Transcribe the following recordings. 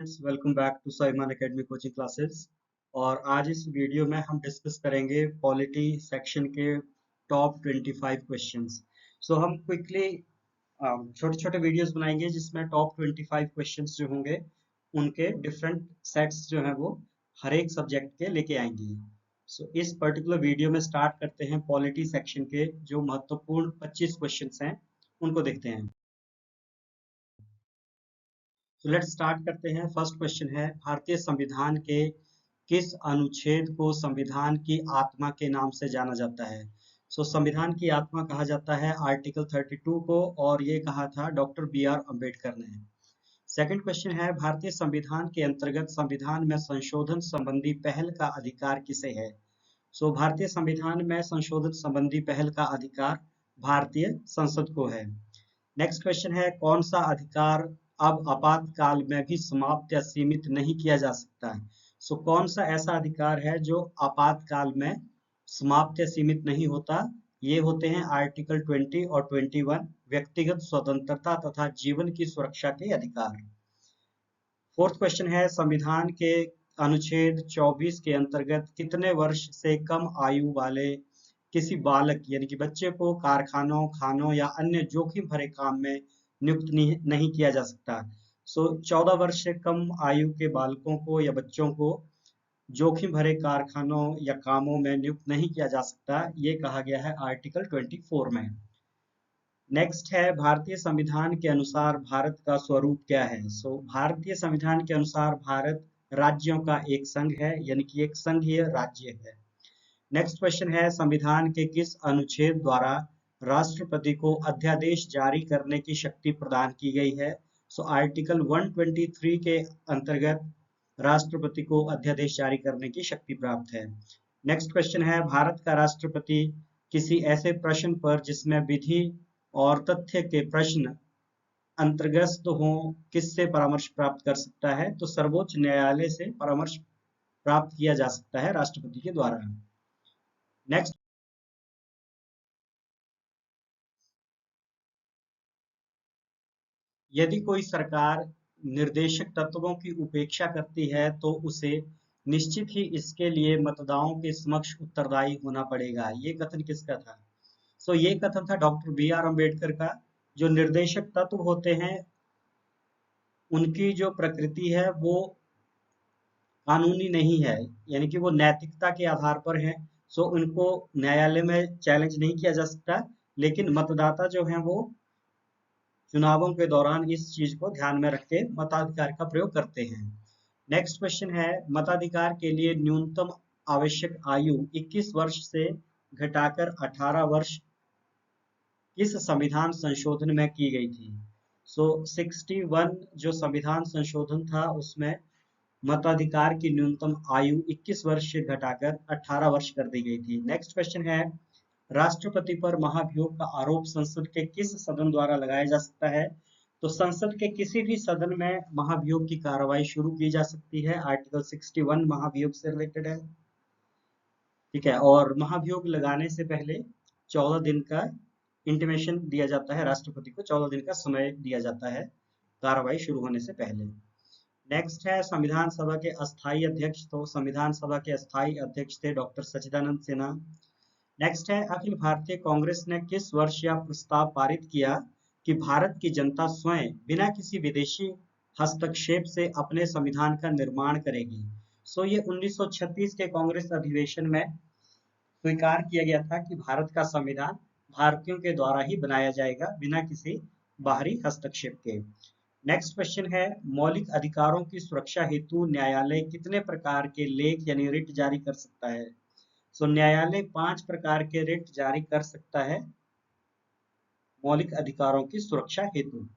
Welcome back to Simon academy coaching classes. और आज इस वीडियो में हम डिस्कस करेंगे पॉलिटी सेक्शन के टॉप 25 क्वेश्चंस। सो हम क्विकली छोटे छोटे वीडियोस बनाएंगे जिसमें टॉप 25 क्वेश्चंस जो होंगे उनके डिफरेंट सेट्स जो हैं वो हर एक सब्जेक्ट के लेके आएंगे। सो इस पर्टिकुलर वीडियो में स्टार्ट करते हैं पॉलिटी सेक्शन के जो महत्वपूर्ण 25 क्वेश्चंस हैं उनको देखते हैं। तो लेट्स स्टार्ट करते हैं। फर्स्ट क्वेश्चन है, भारतीय संविधान के किस अनुच्छेद को संविधान की आत्मा के नाम से जाना जाता है? संविधान की आत्मा कहा जाता है आर्टिकल 32 को, और ये कहा था डॉक्टर BR अम्बेडकर ने। सेकंड क्वेश्चन है, भारतीय संविधान के अंतर्गत संविधान में संशोधन संबंधी पहल का अधिकार किसे है? भारतीय संविधान में संशोधन संबंधी पहल का अधिकार भारतीय संसद को है। नेक्स्ट क्वेश्चन है, कौन सा अधिकार अब आपातकाल में भी समाप्त या सीमित नहीं किया जा सकता है? कौन सा ऐसा अधिकार है जो आपातकाल में समाप्त या सीमित नहीं होता? ये होते हैं आर्टिकल 20 और 21, व्यक्तिगत स्वतंत्रता तथा जीवन की सुरक्षा के अधिकार। फोर्थ क्वेश्चन है, संविधान के अनुच्छेद 24 के अंतर्गत कितने वर्ष से कम आयु वाले किसी बालक यानी कि बच्चे को कारखानों, खानों या अन्य जोखिम भरे काम में नियुक्त नहीं किया जा सकता? 14 वर्ष से कम आयु के बालकों को या बच्चों को जोखिम भरे कारखानों या कामों में नियुक्त नहीं किया जा सकता, ये कहा गया है आर्टिकल 24 में। नेक्स्ट है, भारतीय संविधान के अनुसार भारत का स्वरूप क्या है? भारतीय संविधान के अनुसार भारत राज्यों का एक संघ है, यानी कि एक संघीय राज्य है। नेक्स्ट क्वेश्चन है, संविधान के किस अनुच्छेद द्वारा राष्ट्रपति को अध्यादेश जारी करने की शक्ति प्रदान की गई है? आर्टिकल 123 के अंतर्गत राष्ट्रपति को अध्यादेश जारी करने की शक्ति प्राप्त है। नेक्स्ट क्वेश्चन है, भारत का राष्ट्रपति किसी ऐसे प्रश्न पर जिसमें विधि और तथ्य के प्रश्न अंतर्गत हो किससे परामर्श प्राप्त कर सकता है? सर्वोच्च न्यायालय से परामर्श प्राप्त किया जा सकता है राष्ट्रपति के द्वारा। नेक्स्ट, यदि कोई सरकार निर्देशक तत्वों की उपेक्षा करती है तो उसे निश्चित ही इसके लिए मतदाताओं के समक्ष उत्तरदायी होना पड़ेगा। ये कथन किसका था? ये कथन था डॉक्टर BR अम्बेडकर का। जो निर्देशक तत्व होते हैं उनकी जो प्रकृति है वो कानूनी नहीं है, यानी कि वो नैतिकता के आधार पर है। उनको न्यायालय में चैलेंज नहीं किया जा सकता, लेकिन मतदाता जो है वो चुनावों के दौरान इस चीज को ध्यान में रख के मताधिकार का प्रयोग करते हैं। नेक्स्ट क्वेश्चन है, मताधिकार के लिए न्यूनतम आवश्यक आयु 21 वर्ष से घटाकर 18 वर्ष किस संविधान संशोधन में की गई थी? 61 जो संविधान संशोधन था उसमें मताधिकार की न्यूनतम आयु 21 वर्ष से घटाकर 18 वर्ष कर दी गई थी। नेक्स्ट क्वेश्चन है, राष्ट्रपति पर महाभियोग का आरोप संसद के किस सदन द्वारा लगाया जा सकता है? संसद के किसी भी सदन में महाभियोग की कार्रवाई शुरू की जा सकती है। आर्टिकल 61 महाभियोग से रिलेटेड है, ठीक है। और महाभियोग लगाने से पहले 14 दिन का इंटीमेशन दिया जाता है, राष्ट्रपति को 14 दिन का समय दिया जाता है कार्रवाई शुरू होने से पहले। नेक्स्ट है, संविधान सभा के अस्थायी अध्यक्ष। संविधान सभा के अस्थायी अध्यक्ष थे डॉक्टर सच्चिदानंद सिन्हा। नेक्स्ट है, अखिल भारतीय कांग्रेस ने किस वर्ष यह प्रस्ताव पारित किया कि भारत की जनता स्वयं बिना किसी विदेशी हस्तक्षेप से अपने संविधान का निर्माण करेगी? ये 1936 के कांग्रेस अधिवेशन में स्वीकार किया गया था कि भारत का संविधान भारतीयों के द्वारा ही बनाया जाएगा बिना किसी बाहरी हस्तक्षेप के। नेक्स्ट क्वेश्चन है, मौलिक अधिकारों की सुरक्षा हेतु न्यायालय कितने प्रकार के लेख यानी रिट जारी कर सकता है? न्यायालय 5 प्रकार के रिट जारी कर सकता है मौलिक अधिकारों की सुरक्षा हेतु।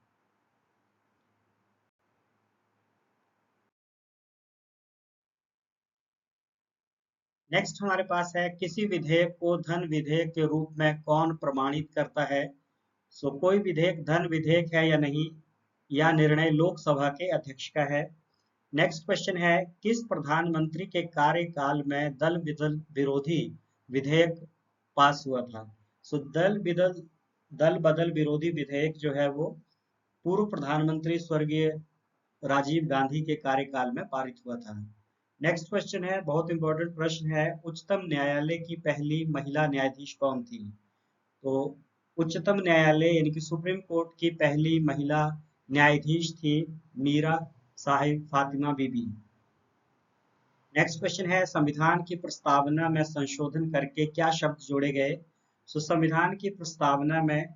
नेक्स्ट हमारे पास है, किसी विधेयक को धन विधेयक के रूप में कौन प्रमाणित करता है? कोई विधेयक धन विधेयक है या नहीं, या निर्णय लोकसभा के अध्यक्ष का है। नेक्स्ट क्वेश्चन है, किस प्रधानमंत्री के कार्यकाल में दल विरोधी विधेयक पास हुआ था? दल बदल विरोधी विधेयक जो है वो पूर्व प्रधानमंत्री स्वर्गीय राजीव गांधी के कार्यकाल में पारित हुआ था। नेक्स्ट क्वेश्चन है, बहुत इंपॉर्टेंट प्रश्न है, उच्चतम न्यायालय की पहली महिला न्यायाधीश कौन थी? तो उच्चतम न्यायालय यानी कि सुप्रीम कोर्ट की पहली महिला न्यायाधीश थी मीरा साहिब फातिमा बीबी। नेक्स्ट क्वेश्चन है, संविधान की प्रस्तावना में संशोधन करके क्या शब्द जोड़े गए? तो संविधान की प्रस्तावना में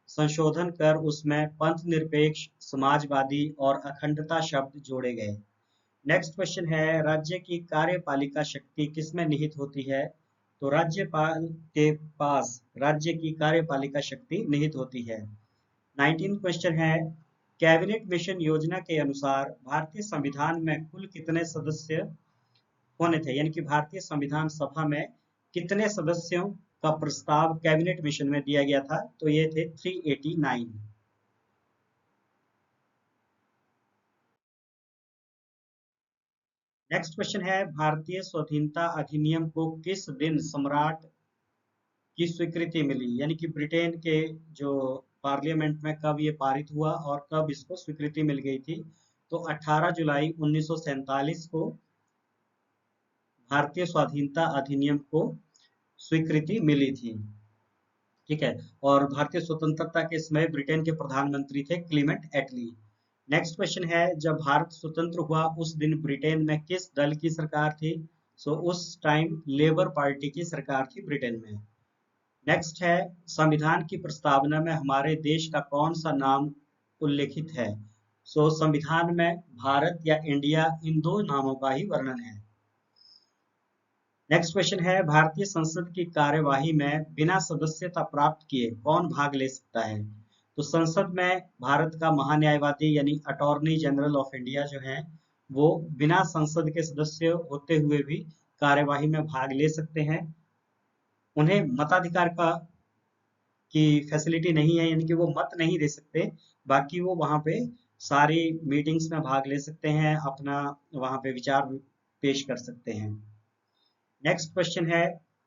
संशोधन कर उसमें पंथ निरपेक्ष, समाजवादी और अखंडता शब्द जोड़े गए। नेक्स्ट क्वेश्चन है, राज्य की कार्यपालिका शक्ति किसमें निहित होती है? तो राज्यपाल के पास राज्य की कार्यपालिका शक्ति निहित होती है। 19 क्वेश्चन है, कैबिनेट मिशन योजना के अनुसार भारतीय संविधान में कुल कितने सदस्य होने थे? यानी कि भारतीय संविधान सभा में कितने सदस्यों का प्रस्ताव कैबिनेट मिशन में दिया गया था? तो ये थे 389। नेक्स्ट क्वेश्चन है, भारतीय स्वाधीनता अधिनियम को किस दिन सम्राट की स्वीकृति मिली? यानी कि ब्रिटेन के जो पार्लियामेंट में कब ये पारित हुआ और कब इसको स्वीकृति मिल गई थी? तो 18 जुलाई 1947 को भारतीय स्वाधीनता अधिनियम को स्वीकृति मिली थी। ठीक है, और भारतीय स्वतंत्रता के समय ब्रिटेन के प्रधानमंत्री थे क्लीमेंट एटली। नेक्स्ट क्वेश्चन है, जब भारत स्वतंत्र हुआ उस दिन ब्रिटेन में किस दल की सरकार थी? सो उस टाइम लेबर पार्टी की सरकार थी ब्रिटेन में। नेक्स्ट है, संविधान की प्रस्तावना में हमारे देश का कौन सा नाम उल्लेखित है? सो संविधान में भारत या इंडिया, इन दो नामों का ही वर्णन है। नेक्स्ट क्वेश्चन है, भारतीय संसद की कार्यवाही में बिना सदस्यता प्राप्त किए कौन भाग ले सकता है? तो संसद में भारत का महान्यायवादी यानी अटॉर्नी जनरल ऑफ इंडिया जो है वो बिना संसद के सदस्य होते हुए भी कार्यवाही में भाग ले सकते हैं। उन्हें मताधिकार की फैसिलिटी नहीं है, यानी कि वो मत नहीं दे सकते, बाकी वो वहां पे सारी मीटिंग्स में भाग ले सकते हैं, अपना वहां पे विचार पेश कर सकते हैं। नेक्स्ट क्वेश्चन है,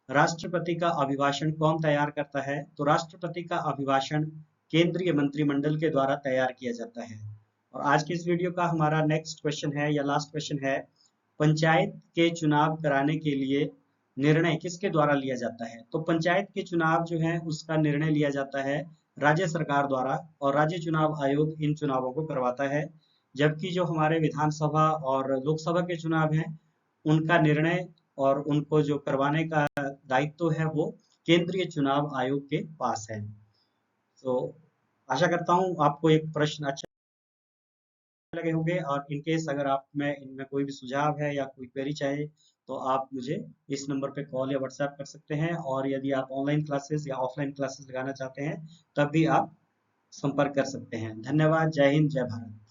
राष्ट्रपति का अभिभाषण कौन तैयार करता है? तो राष्ट्रपति का अभिभाषण केंद्रीय मंत्रिमंडल के द्वारा तैयार किया जाता है। और आज की इस वीडियो का हमारा नेक्स्ट क्वेश्चन है या लास्ट क्वेश्चन है, पंचायत के चुनाव कराने के लिए निर्णय किसके द्वारा लिया जाता है? तो पंचायत के चुनाव जो है उसका निर्णय लिया जाता है राज्य सरकार द्वारा, और राज्य चुनाव आयोग इन चुनावों को करवाता है। जबकि जो हमारे विधानसभा और लोकसभा के चुनाव हैं उनका निर्णय और उनको जो करवाने का दायित्व है वो केंद्रीय चुनाव आयोग के पास है। तो आशा करता हूँ आपको एक प्रश्न अच्छा लगे होंगे, और इनकेस अगर आप में इनमें कोई भी सुझाव है या कोई क्वेरी चाहे तो आप मुझे इस नंबर पे कॉल या व्हाट्सएप कर सकते हैं, और यदि आप ऑनलाइन क्लासेस या ऑफलाइन क्लासेस लगाना चाहते हैं तब भी आप संपर्क कर सकते हैं। धन्यवाद। जय हिंद, जय भारत।